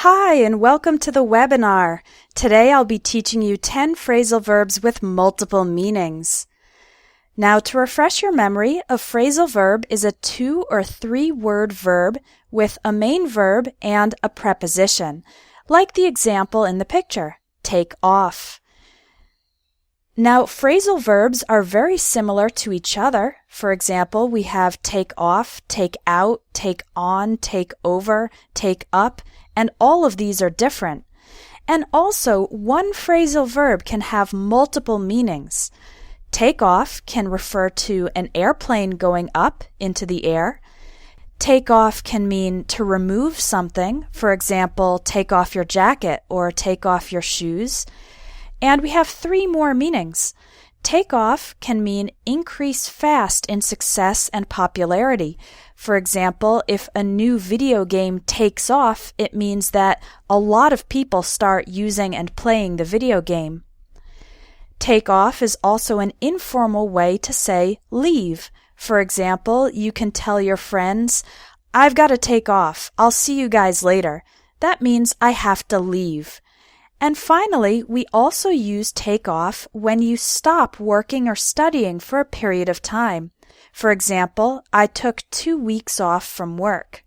Hi, and welcome to the webinar. Today I'll be teaching you 10 phrasal verbs with multiple meanings. Now, to refresh your memory, a phrasal verb is a 2 or 3 word verb with a main verb and a preposition, like the example in the picture, take off. Now, phrasal verbs are very similar to each other. For example, we have take off, take out, take on, take over, take up, and all of these are different. And also, one phrasal verb can have multiple meanings. Take off can refer to an airplane going up into the air. Take off can mean to remove something. For example, take off your jacket or take off your shoes. And we have 3 more meanings. Take off can mean increase fast in success and popularity. For example, if a new video game takes off, it means that a lot of people start using and playing the video game. Take off is also an informal way to say leave. For example, you can tell your friends, "I've got to take off. I'll see you guys later." That means I have to leave. And finally, we also use take off when you stop working or studying for a period of time. For example, I took 2 weeks off from work.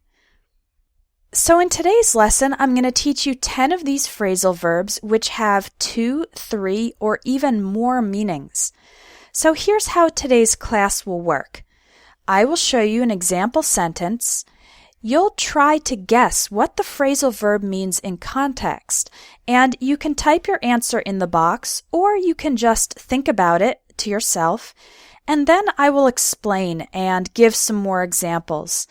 So in today's lesson, I'm going to teach you 10 of these phrasal verbs which have 2, 3, or even more meanings. So here's how today's class will work. I will show you an example sentence. You'll try to guess what the phrasal verb means in context, and you can type your answer in the box, or you can just think about it to yourself, and then I will explain and give some more examples.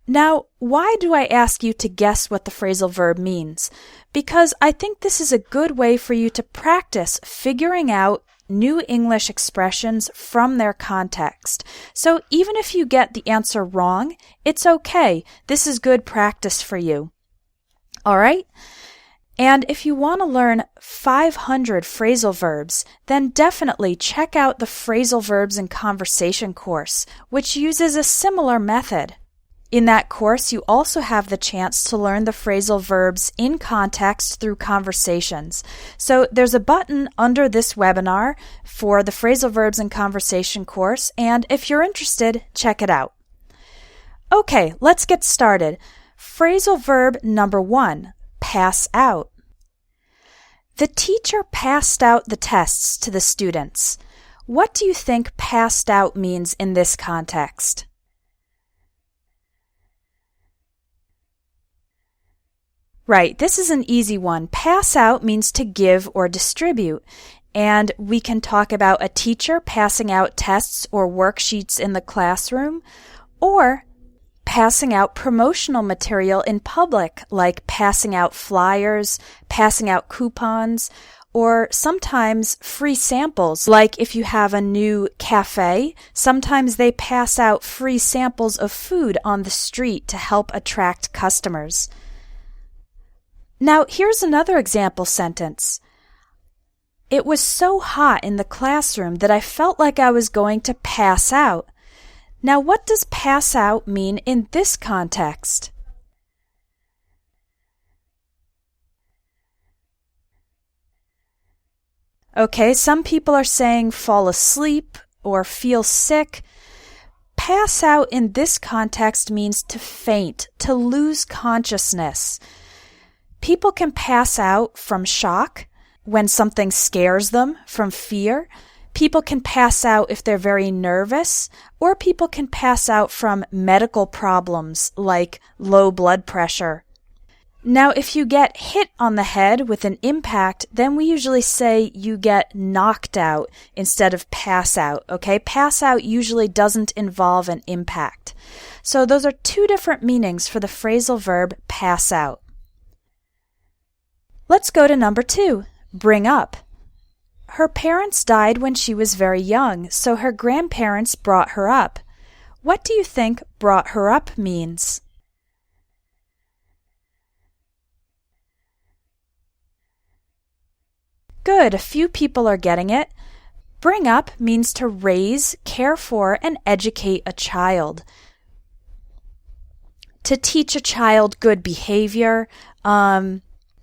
Now, why do I ask you to guess what the phrasal verb means? Because I think this is a good way for you to practice figuring out new English expressions from their context. So even if you get the answer wrong, it's okay. This is good practice for you. All right? And if you want to learn 500 phrasal verbs, then definitely check out the Phrasal Verbs in Conversation course, which uses a similar method. In that course, you also have the chance to learn the phrasal verbs in context through conversations. So there's a button under this webinar for the Phrasal Verbs in Conversation course, and if you're interested, check it out. Okay, let's get started. Phrasal verb number 1, pass out. The teacher passed out the tests to the students. What do you think passed out means in this context? Right, this is an easy one. Pass out means to give or distribute. And we can talk about a teacher passing out tests or worksheets in the classroom, or passing out promotional material in public, like passing out flyers, passing out coupons, or sometimes free samples. Like if you have a new cafe, sometimes they pass out free samples of food on the street to help attract customers. Now, here's another example sentence. It was so hot in the classroom that I felt like I was going to pass out. Now, what does pass out mean in this context? Okay, some people are saying fall asleep or feel sick. Pass out in this context means to faint, to lose consciousness. People can pass out from shock when something scares them, from fear. People can pass out if they're very nervous, or people can pass out from medical problems like low blood pressure. Now, if you get hit on the head with an impact, then we usually say you get knocked out instead of pass out, okay? Pass out usually doesn't involve an impact. So those are 2 different meanings for the phrasal verb pass out. Let's go to number 2, bring up. Her parents died when she was very young, so her grandparents brought her up. What do you think brought her up means? Good, a few people are getting it. Bring up means to raise, care for, and educate a child. to teach a child good behavior.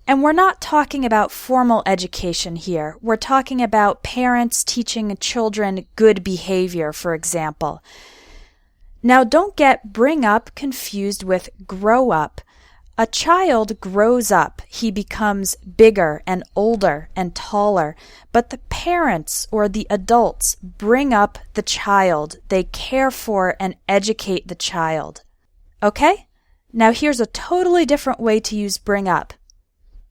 And we're not talking about formal education here. We're talking about parents teaching children good behavior, for example. Now, don't get bring up confused with grow up. A child grows up. He becomes bigger and older and taller. But the parents or the adults bring up the child. They care for and educate the child. Okay? Now here's a totally different way to use bring up.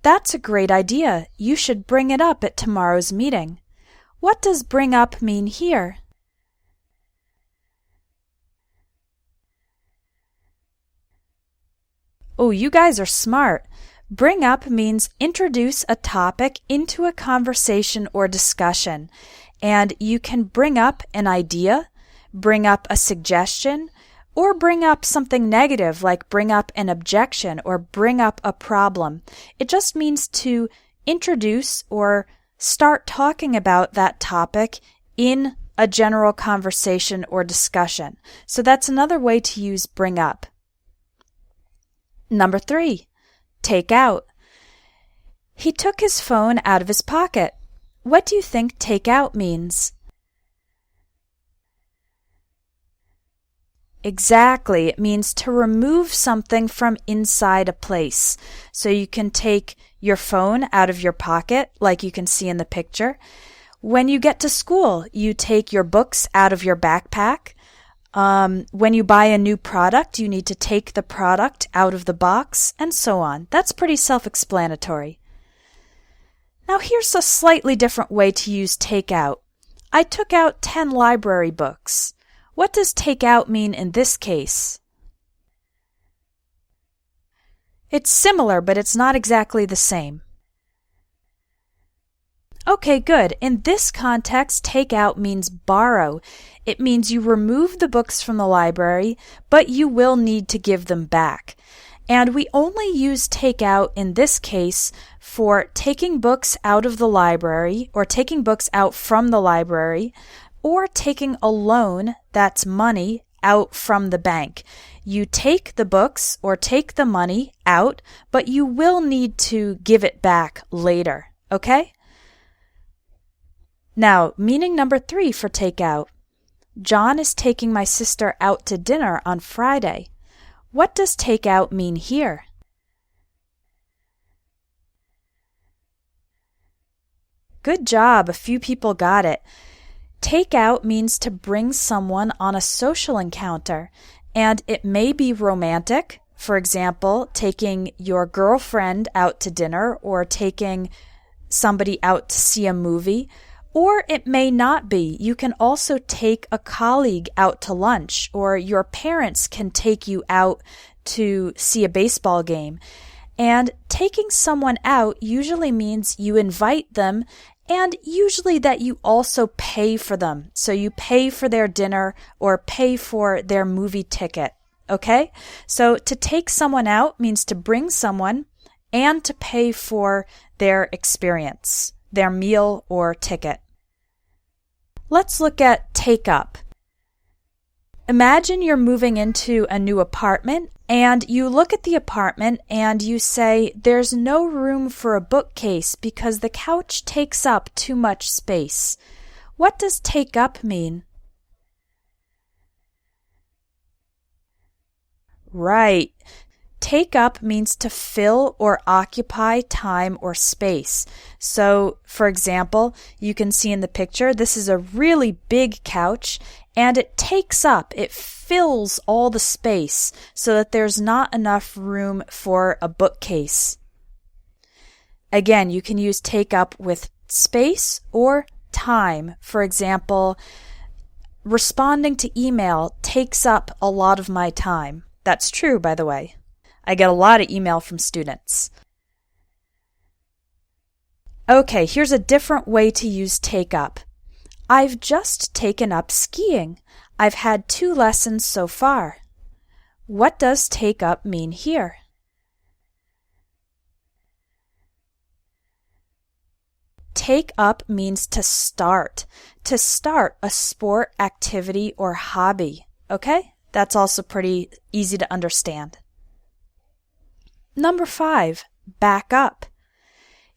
That's a great idea. You should bring it up at tomorrow's meeting. What does bring up mean here? Oh, you guys are smart. Bring up means introduce a topic into a conversation or discussion. And you can bring up an idea, bring up a suggestion, or bring up something negative like bring up an objection or bring up a problem. It just means to introduce or start talking about that topic in a general conversation or discussion. So that's another way to use bring up. Number 3, take out. He took his phone out of his pocket. What do you think take out means? Exactly. It means to remove something from inside a place. So you can take your phone out of your pocket, like you can see in the picture. When you get to school, you take your books out of your backpack. When you buy a new product, you need to take the product out of the box, and so on. That's pretty self-explanatory. Now here's a slightly different way to use take out. I took out 10 library books. What does take out mean in this case? It's similar, but it's not exactly the same. Okay, good. In this context, take out means borrow. It means you remove the books from the library, but you will need to give them back. And we only use take out in this case for taking books out of the library or taking books out from the library or taking a loan, that's money, out from the bank. You take the books or take the money out, but you will need to give it back later, okay? Now, meaning number 3 for take out. John is taking my sister out to dinner on Friday. What does take out mean here? Good job. A few people got it. Take out means to bring someone on a social encounter, and it may be romantic. For example, taking your girlfriend out to dinner or taking somebody out to see a movie. Or it may not be. You can also take a colleague out to lunch, or your parents can take you out to see a baseball game. And taking someone out usually means you invite them, and usually that you also pay for them. So you pay for their dinner or pay for their movie ticket. Okay? So to take someone out means to bring someone and to pay for their experience, their meal or ticket. Let's look at take up. Imagine you're moving into a new apartment and you look at the apartment and you say, there's no room for a bookcase because the couch takes up too much space. What does take up mean? Right. Take up means to fill or occupy time or space. So, for example, you can see in the picture, this is a really big couch, and it takes up, it fills all the space so that there's not enough room for a bookcase. Again, you can use take up with space or time. For example, responding to email takes up a lot of my time. That's true, by the way. I get a lot of email from students. Okay, here's a different way to use take up. I've just taken up skiing. I've had 2 lessons so far. What does take up mean here? Take up means to start a sport, activity, or hobby. Okay? That's also pretty easy to understand. Number 5, back up.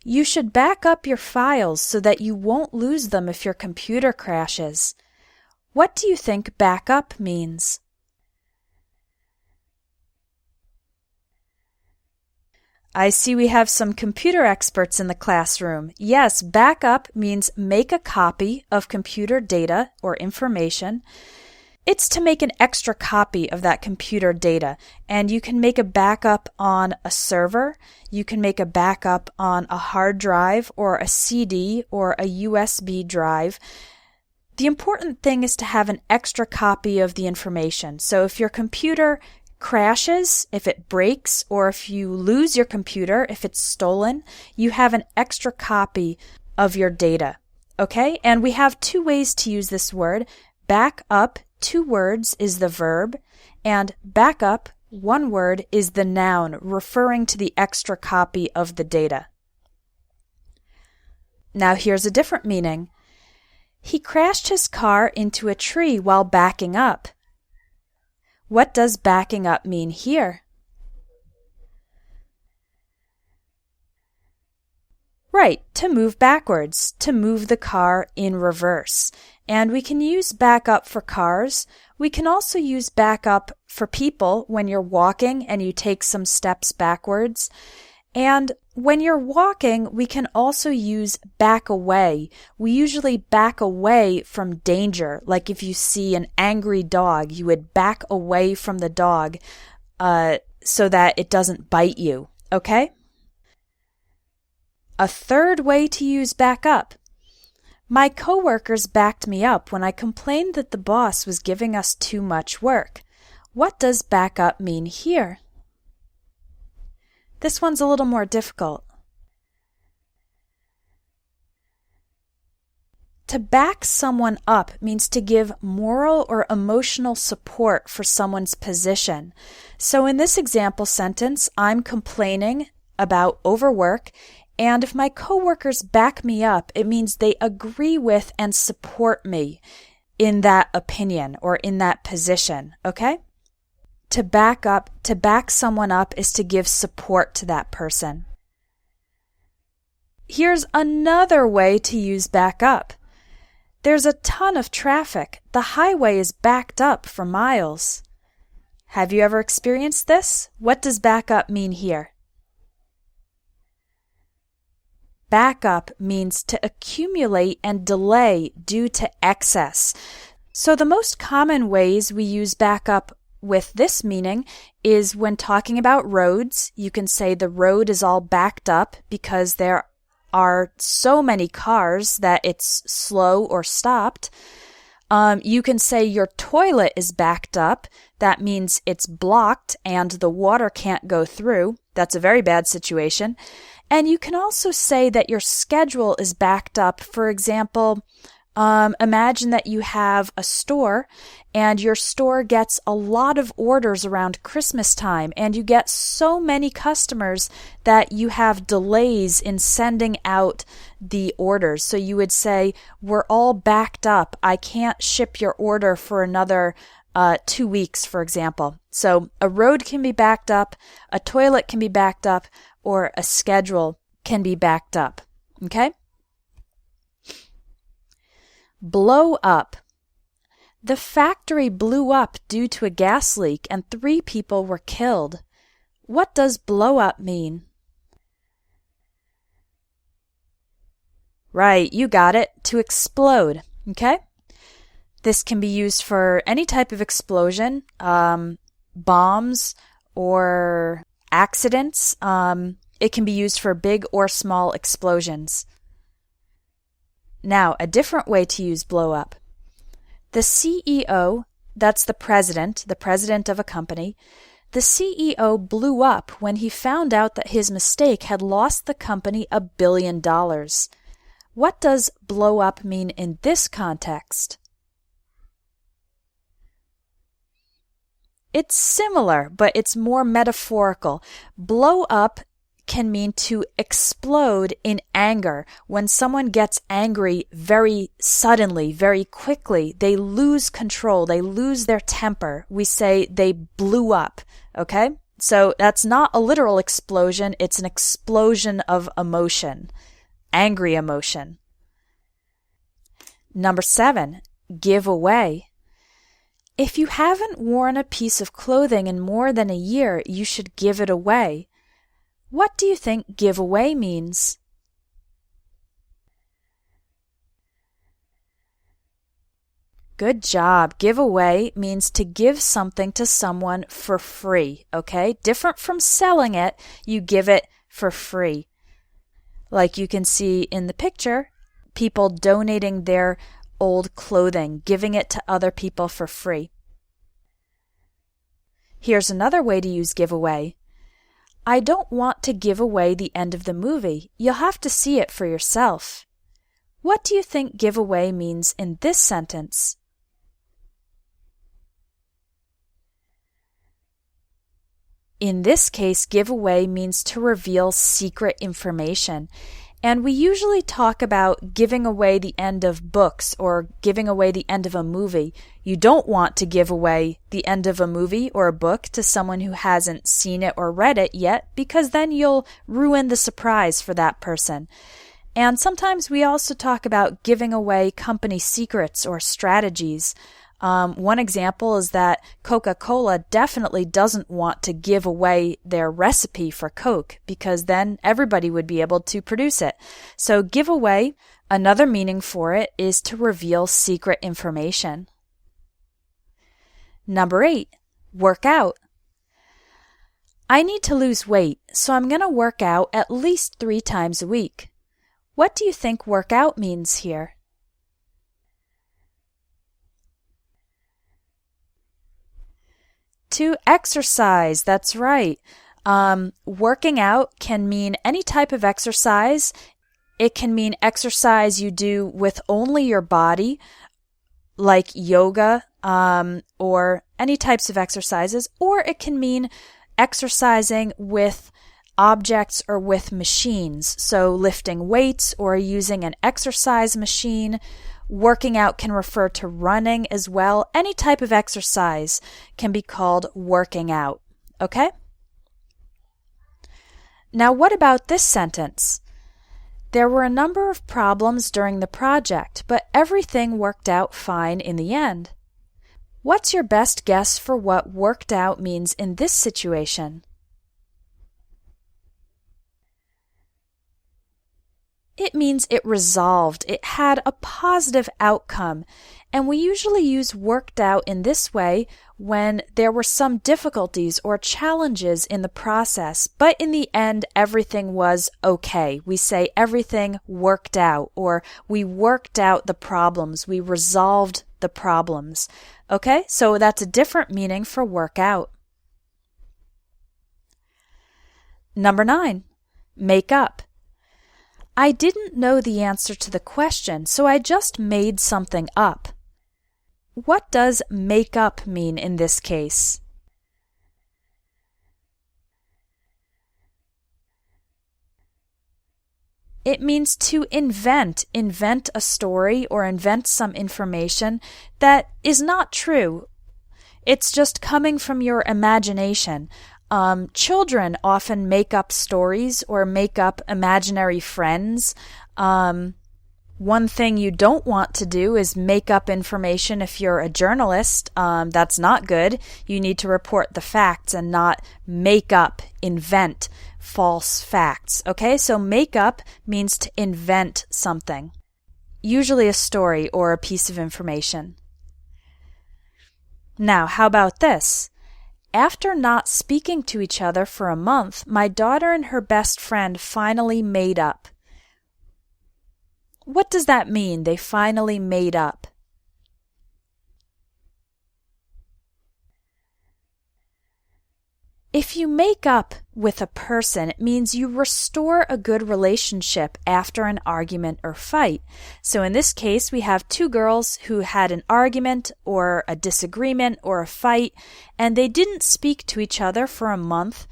You should back up your files so that you won't lose them if your computer crashes. What do you think back up means? I see we have some computer experts in the classroom. Yes, back up means make a copy of computer data or information. It's to make an extra copy of that computer data, and you can make a backup on a server, you can make a backup on a hard drive or a CD or a USB drive. The important thing is to have an extra copy of the information. So if your computer crashes, if it breaks, or if you lose your computer, if it's stolen, you have an extra copy of your data. Okay? And we have 2 ways to use this word. Back up, 2 words, is the verb, and back up, 1 word, is the noun, referring to the extra copy of the data. Now here's a different meaning. He crashed his car into a tree while backing up. What does backing up mean here? Right, to move backwards, to move the car in reverse. And we can use back up for cars. We can also use back up for people when you're walking and you take some steps backwards. And when you're walking, we can also use back away. We usually back away from danger. Like if you see an angry dog, you would back away from the dog so that it doesn't bite you. Okay? A 3rd way to use back up. My coworkers backed me up when I complained that the boss was giving us too much work. What does back up mean here? This one's a little more difficult. To back someone up means to give moral or emotional support for someone's position. So in this example sentence, I'm complaining about overwork, and if my coworkers back me up, it means they agree with and support me in that opinion or in that position, okay? To back someone up is to give support to that person. Here's another way to use back up. There's a ton of traffic. The highway is backed up for miles. Have you ever experienced this? What does back up mean here? Back up means to accumulate and delay due to excess. So the most common ways we use back up with this meaning is when talking about roads. You can say the road is all backed up because there are so many cars that it's slow or stopped. You can say your toilet is backed up. That means it's blocked and the water can't go through. That's a very bad situation. And you can also say that your schedule is backed up. For example, imagine that you have a store and your store gets a lot of orders around Christmas time and you get so many customers that you have delays in sending out the orders. So you would say, we're all backed up. I can't ship your order for another 2 weeks, for example. So a road can be backed up, a toilet can be backed up, or a schedule can be backed up. Okay? Blow up. The factory blew up due to a gas leak and 3 people were killed. What does blow up mean? Right, you got it. To explode. Okay? This can be used for any type of explosion, bombs or accidents. It can be used for big or small explosions. Now, a different way to use blow up. The CEO, that's the president of a company, the CEO blew up when he found out that his mistake had lost the company $1 billion. What does blow up mean in this context? It's similar, but it's more metaphorical. Blow up can mean to explode in anger. When someone gets angry very suddenly, very quickly, they lose control, they lose their temper. We say they blew up, okay? So that's not a literal explosion, it's an explosion of emotion, angry emotion. Number 7, give away. If you haven't worn a piece of clothing in more than a year, you should give it away. What do you think give away means? Good job. Give away means to give something to someone for free, okay? Different from selling it, you give it for free. Like you can see in the picture, people donating their old clothing, giving it to other people for free. Here's another way to use give away. I don't want to give away the end of the movie. You'll have to see it for yourself. What do you think give away means in this sentence? In this case, give away means to reveal secret information. And we usually talk about giving away the end of books or giving away the end of a movie. You don't want to give away the end of a movie or a book to someone who hasn't seen it or read it yet, because then you'll ruin the surprise for that person. And sometimes we also talk about giving away company secrets or strategies. One example is that Coca-Cola definitely doesn't want to give away their recipe for Coke because then everybody would be able to produce it. So give away, another meaning for it is to reveal secret information. Number 8, work out. I need to lose weight, so I'm going to work out at least 3 times a week. What do you think work out means here? To exercise, that's right. Working out can mean any type of exercise. It can mean exercise you do with only your body, like yoga, or any types of exercises, or it can mean exercising with objects or with machines, so lifting weights or using an exercise machine. Working out can refer to running as well. Any type of exercise can be called working out, okay? Now what about this sentence? There were a number of problems during the project, but everything worked out fine in the end. What's your best guess for what worked out means in this situation? It means it resolved, it had a positive outcome, and we usually use worked out in this way when there were some difficulties or challenges in the process, but in the end everything was okay. We say everything worked out, or we worked out the problems, we resolved the problems. Okay, so that's a different meaning for work out. Number 9, make up. I didn't know the answer to the question, so I just made something up. What does make up mean in this case? It means to invent a story or invent some information that is not true. It's just coming from your imagination. Children often make up stories or make up imaginary friends. One thing you don't want to do is make up information if you're a journalist. That's not good. You need to report the facts and not make up, invent false facts. Okay, so make up means to invent something, usually a story or a piece of information. Now, how about this? After not speaking to each other for a month, my daughter and her best friend finally made up. What does that mean, they finally made up? If you make up with a person, it means you restore a good relationship after an argument or fight. So in this case, we have 2 girls who had an argument or a disagreement or a fight, and they didn't speak to each other for a month,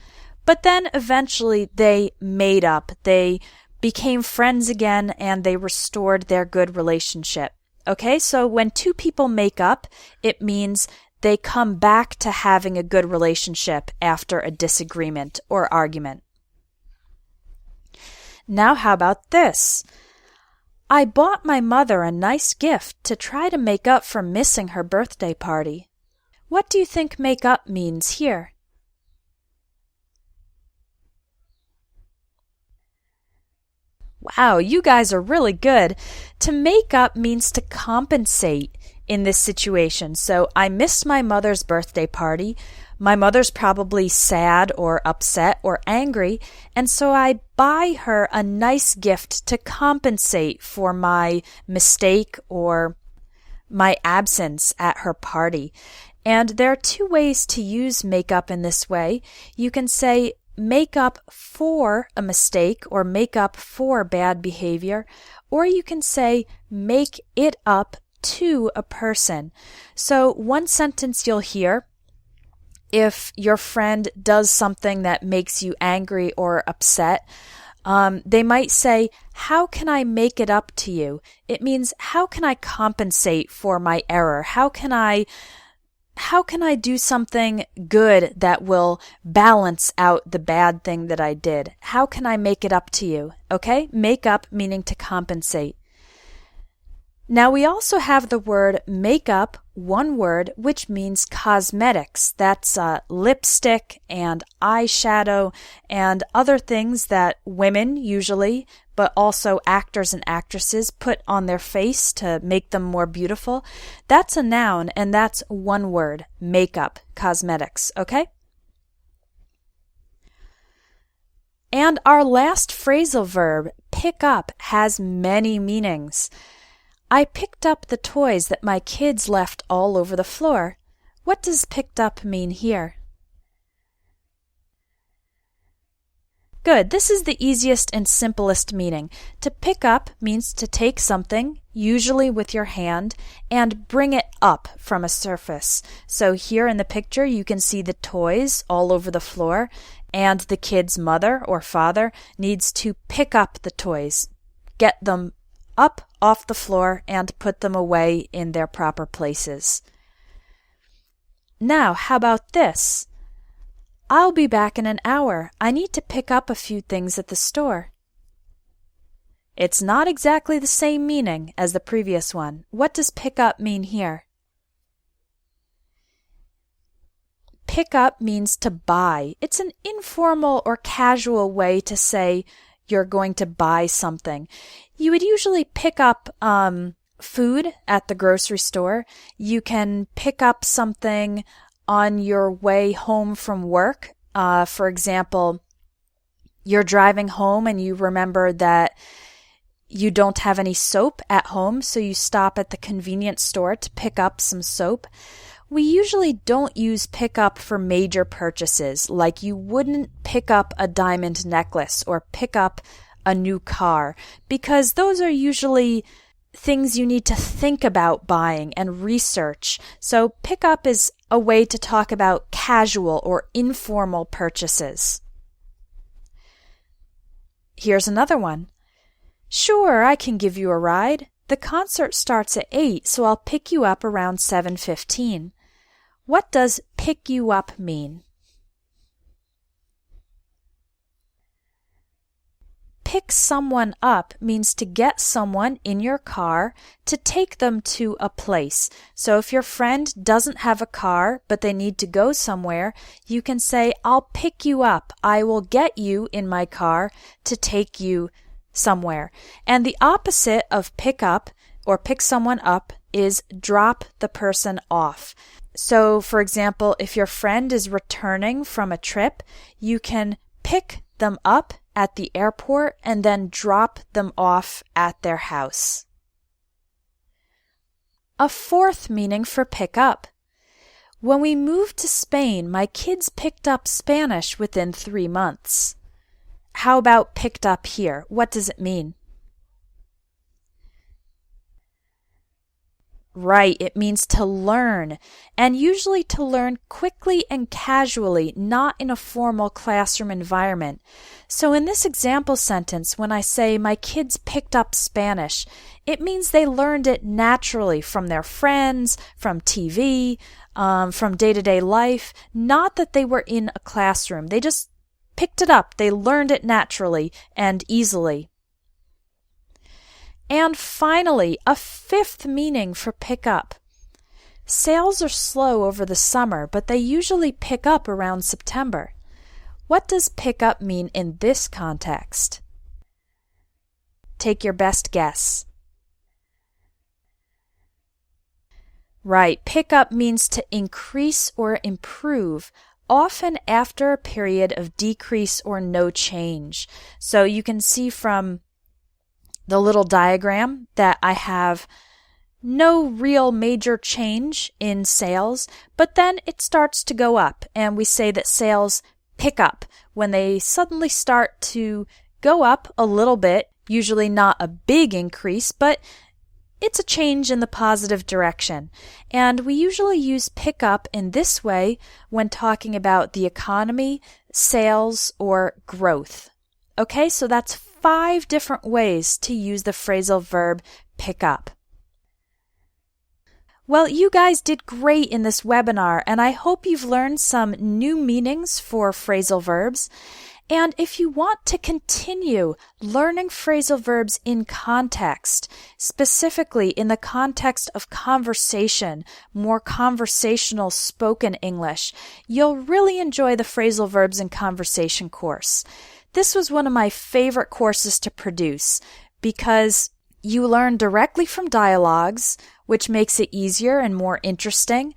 but then eventually they made up. They became friends again, and they restored their good relationship. Okay, so when 2 people make up, it means they come back to having a good relationship after a disagreement or argument. Now how about this? I bought my mother a nice gift to try to make up for missing her birthday party. What do you think make up means here? Wow, you guys are really good. To make up means to compensate in this situation. So I missed my mother's birthday party. My mother's probably sad or upset or angry, and so I buy her a nice gift to compensate for my mistake or my absence at her party. And there are two ways to use make up in this way. You can say make up for a mistake or make up for bad behavior, or you can say make it up to a person. So one sentence you'll hear, if your friend does something that makes you angry or upset, they might say, how can I make it up to you? It means, how can I compensate for my error? How can I do something good that will balance out the bad thing that I did? How can I make it up to you? Okay? Make up meaning to compensate. Now we also have the word make up, one word, which means cosmetics. That's lipstick and eyeshadow and other things that women usually, but also actors and actresses put on their face to make them more beautiful. That's a noun, and that's one word, makeup, cosmetics, okay? And our last phrasal verb, pick up, has many meanings. I picked up the toys that my kids left all over the floor. What does picked up mean here? Good. This is the easiest and simplest meaning. To pick up means to take something, usually with your hand, and bring it up from a surface. So here in the picture you can see the toys all over the floor, and the kid's mother or father needs to pick up the toys, get them up off the floor and put them away in their proper places. Now, how about this? I'll be back in an hour. I need to pick up a few things at the store. It's not exactly the same meaning as the previous one. What does pick up mean here? Pick up means to buy. It's an informal or casual way to say you're going to buy something. You would usually pick up food at the grocery store. You can pick up something on your way home from work. For example, you're driving home and you remember that you don't have any soap at home, so you stop at the convenience store to pick up some soap. We usually don't use pick up for major purchases, like you wouldn't pick up a diamond necklace or pick up a new car, because those are usually things you need to think about buying and research. So pick up is a way to talk about casual or informal purchases. Here's another one. Sure, I can give you a ride. The concert starts at 8, so I'll pick you up around 7:15. What does pick you up mean? Pick someone up means to get someone in your car to take them to a place. So if your friend doesn't have a car but they need to go somewhere, you can say, I'll pick you up. I will get you in my car to take you somewhere. And the opposite of pick up or pick someone up is drop the person off. So, for example, if your friend is returning from a trip, you can pick them up at the airport and then drop them off at their house. A fourth meaning for pick up. When we moved to Spain, my kids picked up Spanish within 3 months. How about picked up here? What does it mean? Right, it means to learn, and usually to learn quickly and casually, not in a formal classroom environment. So in this example sentence, when I say my kids picked up Spanish, it means they learned it naturally from their friends, from TV, from day-to-day life, not that they were in a classroom. They just picked it up. They learned it naturally and easily. And finally, a fifth meaning for pick up. Sales are slow over the summer, but they usually pick up around September. What does pick up mean in this context? Take your best guess. Right, pick up means to increase or improve, often after a period of decrease or no change. So you can see from the little diagram that I have no real major change in sales, but then it starts to go up, and we say that sales pick up when they suddenly start to go up a little bit, usually not a big increase, but it's a change in the positive direction. And we usually use pick up in this way when talking about the economy, sales, or growth. Okay, so that's 5 different ways to use the phrasal verb pick up. Well, you guys did great in this webinar, and I hope you've learned some new meanings for phrasal verbs. And if you want to continue learning phrasal verbs in context, specifically in the context of conversation, more conversational spoken English, you'll really enjoy the phrasal verbs in conversation course. This was one of my favorite courses to produce because you learn directly from dialogues, which makes it easier and more interesting.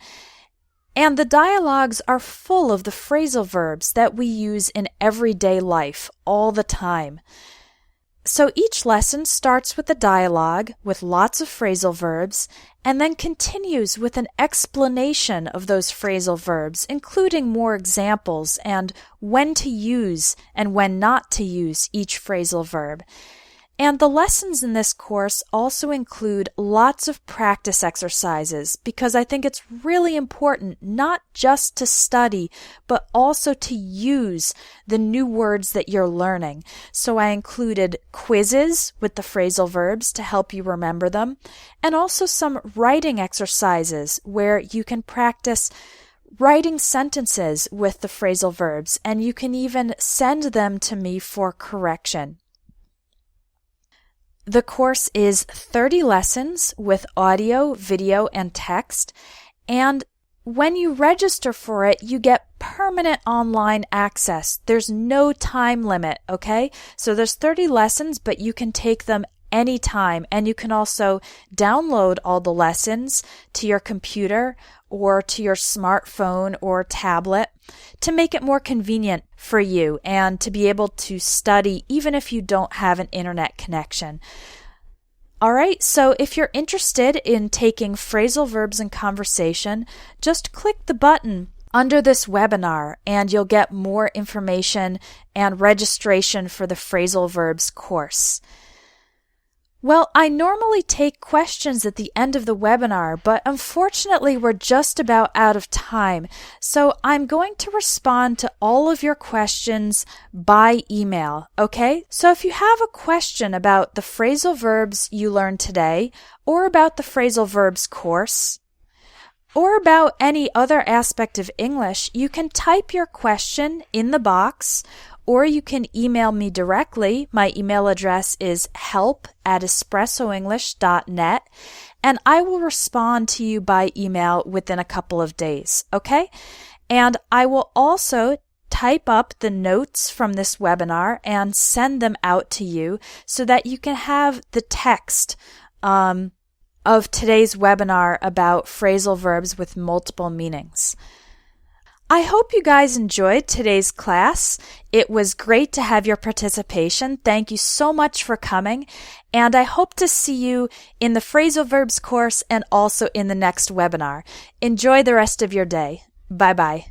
And the dialogues are full of the phrasal verbs that we use in everyday life all the time. So each lesson starts with a dialogue with lots of phrasal verbs and then continues with an explanation of those phrasal verbs, including more examples and when to use and when not to use each phrasal verb. And the lessons in this course also include lots of practice exercises because I think it's really important not just to study, but also to use the new words that you're learning. So I included quizzes with the phrasal verbs to help you remember them, and also some writing exercises where you can practice writing sentences with the phrasal verbs, and you can even send them to me for correction. The course is 30 lessons with audio, video, and text, and when you register for it, you get permanent online access. There's no time limit, okay? So there's 30 lessons, but you can take them anytime, and you can also download all the lessons to your computer or to your smartphone or tablet to make it more convenient for you and to be able to study even if you don't have an internet connection. All right, so if you're interested in taking phrasal verbs in conversation, just click the button under this webinar and you'll get more information and registration for the phrasal verbs course. Well, I normally take questions at the end of the webinar, but unfortunately we're just about out of time. So I'm going to respond to all of your questions by email, okay? So if you have a question about the phrasal verbs you learned today, or about the phrasal verbs course, or about any other aspect of English, you can type your question in the box, or you can email me directly. My email address is help@espressoenglish.net, and I will respond to you by email within a couple of days, okay? And I will also type up the notes from this webinar and send them out to you so that you can have the text of today's webinar about phrasal verbs with multiple meanings. I hope you guys enjoyed today's class. It was great to have your participation. Thank you so much for coming, and I hope to see you in the phrasal verbs course and also in the next webinar. Enjoy the rest of your day. Bye-bye.